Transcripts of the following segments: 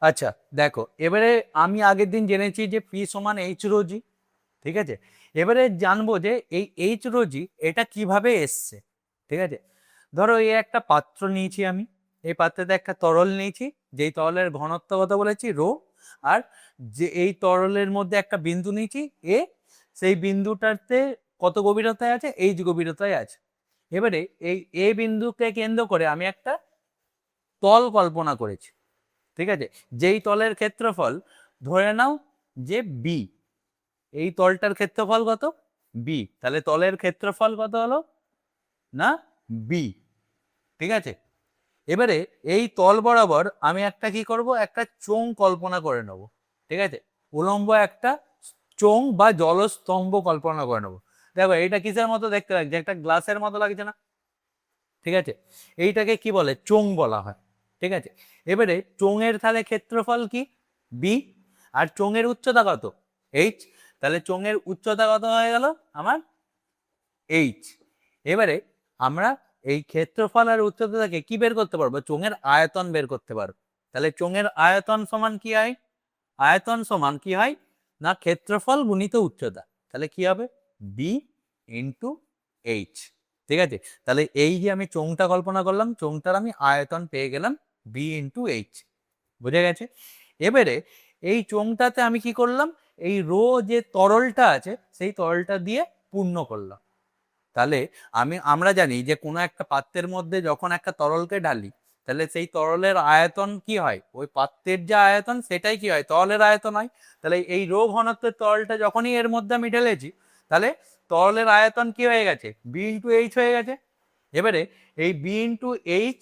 আচ্ছা দেখো, এবারে আমি আগের দিন জেনেছি যে পি সমান এইচ রো জি, ঠিক আছে। এবারে জানবো যে এই এইচ রো জি এটা কিভাবে এসছে, ঠিক আছে। ধরো এই একটা পাত্র নিয়েছি আমি, এই পাত্রতে একটা তরল নিয়েছি, যেই তরলের ঘনত্ব কত বলেছি রো, আর যে এই তরলের মধ্যে একটা বিন্দু নিয়েছি এ, সেই বিন্দুটাতে কত গভীরতায় আছে, এইচ গভীরতায় আছে। এবারে এই এ বিন্দুকে কেন্দ্র করে আমি একটা তল কল্পনা করেছি, ঠিক আছে। যেই তলের ক্ষেত্রফল ধরে নাও যে বি, এই তলটার ক্ষেত্রফল কত বি, তাহলে তলের ক্ষেত্রফল কত হলো না বি, ঠিক আছে। এবারে এই তল বরাবর আমি একটা কি করব, একটা চোঙ কল্পনা করে নেব, ঠিক আছে। উলম্ব একটা চোঙ বা জলস্তম্ভ কল্পনা করে নেব। দেখো এইটা কিসের মতো দেখতে লাগছে, একটা গ্লাসের মতো লাগছে না, ঠিক আছে। এইটাকে কি বলে, চোঙ বলা হয়, ঠিক আছে। এবারে চোঙের তাহলে ক্ষেত্রফল কি বি, আর চোঙের উচ্চতা কত এইচ, তাহলে চোঙের উচ্চতা কত হয়ে গেল আমার এইচ। এবারে আমরা এই ক্ষেত্রফল আর উচ্চতা থেকে কি বের করতে পারবো, চোঙের আয়তন বের করতে পারবো। তাহলে চোঙের আয়তন সমান কি হয়, আয়তন সমান কি হয় না ক্ষেত্রফল গুণিত উচ্চতা, তাহলে কি হবে বি ইন্টু এইচ, ঠিক আছে। তাহলে এই যে আমি চোঙটা কল্পনা করলাম, চোঙটার আমি আয়তন পেয়ে গেলাম বি ইন্টু এইচ, বুঝে গেছে। এবারে এই চোঙটাতে আমি কি করলাম, এই রো যে তরলটা আছে সেই তরলটা দিয়ে পূর্ণ করলাম। তাহলে আমরা জানি যে কোনো একটা পাত্রের মধ্যে যখন একটা তরলকে ঢালি, তাহলে সেই তরলের আয়তন কি হয়, ওই পাত্রের যে আয়তন সেটাই কি হয় তরলের আয়তন হয়। তাহলে এই রো ঘনত্বের তরলটা যখনই এর মধ্যে আমি ঢেলেছি, তাহলে তরলের আয়তন কি হয়ে গেছে বি ইন্টু এইচ হয়ে গেছে। এবারে এই বি ইন্টু এইচ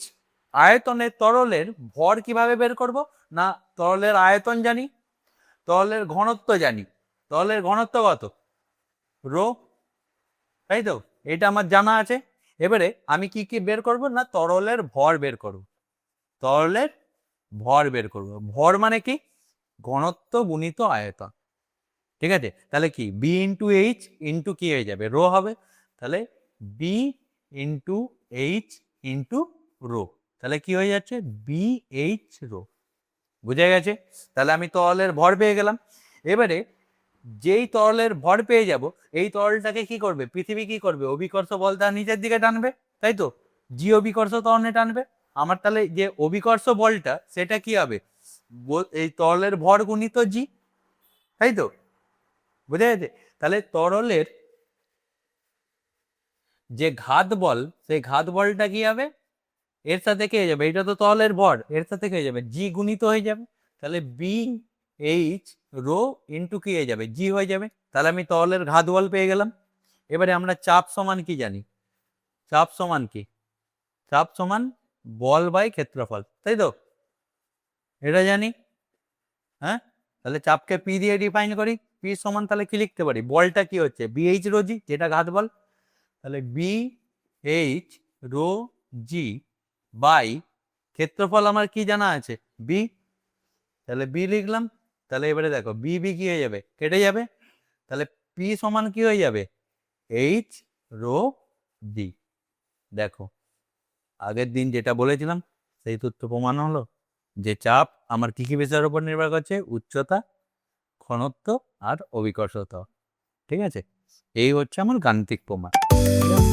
আয়তনের তরলের ভর কিভাবে বের করব, না তরলের আয়তন জানি, তরলের ঘনত্ব জানি, তরলের ঘনত্ব কত রো, তাই তো, এটা আমার জানা আছে। এবারে আমি কি কি বের করব, না তরলের ভর বের করব, তরলের ভর বের করব। ভর মানে কি ঘনত্ব গুণিত আয়তন, ঠিক আছে। তাহলে কি বি ইন্টু এইচ ইন্টু কি হয়ে যাবে রো হবে, তাহলে B into H into rho, তাহলে কি হয়ে যাচ্ছে বি এইচ রো, বুঝে গেছে। তাহলে আমি তরলের ভর পেয়ে গেলাম। এবারে যেই তরলের ভর পেয়ে যাব, এই তরলটাকে কি করবে পৃথিবী, কি করবে অভিকর্ষ বল তার নিচের দিকে টানবে, তাই তো, জি অভিকর্ষ ত্বরণে টানবে আমার। তাহলে যে অভিকর্ষ বলটা সেটা কি হবে, এই তরলের ভর গুণিত জি, তাই তো, বুঝে গেছে। তাহলে তরলের যে ঘাত বল, সেই ঘাত বলটা কি হবে, এর সাথে কি হয়ে যাবে, এটা তো তরলের ভর, এর সাথে কি হয়ে যাবে জি গুণিত হয়ে যাবে। তাহলে বি এইচ রো ইন্টু কি হয়ে যাবে জি হয়ে যাবে। তাহলে আমি তরলের ঘাত বল পেয়ে গেলাম। এবারে আমরা চাপ সমান কি জানি, চাপ সমান কি, চাপ সমান বল বাই ক্ষেত্রফল, তাই তো, এটা জানি। হ্যাঁ, তাহলে চাপকে পি দিয়ে ডিফাইন করি, পি সমান তাহলে কি লিখতে পারি, বলটা কি হচ্ছে বি এইচ রো জি, যেটা ঘাত বল, তাহলে B H rho G by ক্ষেত্রফল আমার কি জানা আছে বি, তাহলে বি লিখলাম। তাহলে এবারে দেখো বি বি কি হয়ে যাবে কেটে যাবে, তাহলে পি সমান কি হয়ে যাবে এইচ রো জি। দেখো আগের দিন যেটা বলেছিলাম সেই তথ্য প্রমাণ হলো যে চাপ আমার কি কি বিষয়ের উপর নির্ভর করছে, উচ্চতা, ঘনত্ব আর অভিকর্ষতা, ঠিক আছে। এই হচ্ছে আমার গাণিতিক প্রমাণ, ঠিক আছে?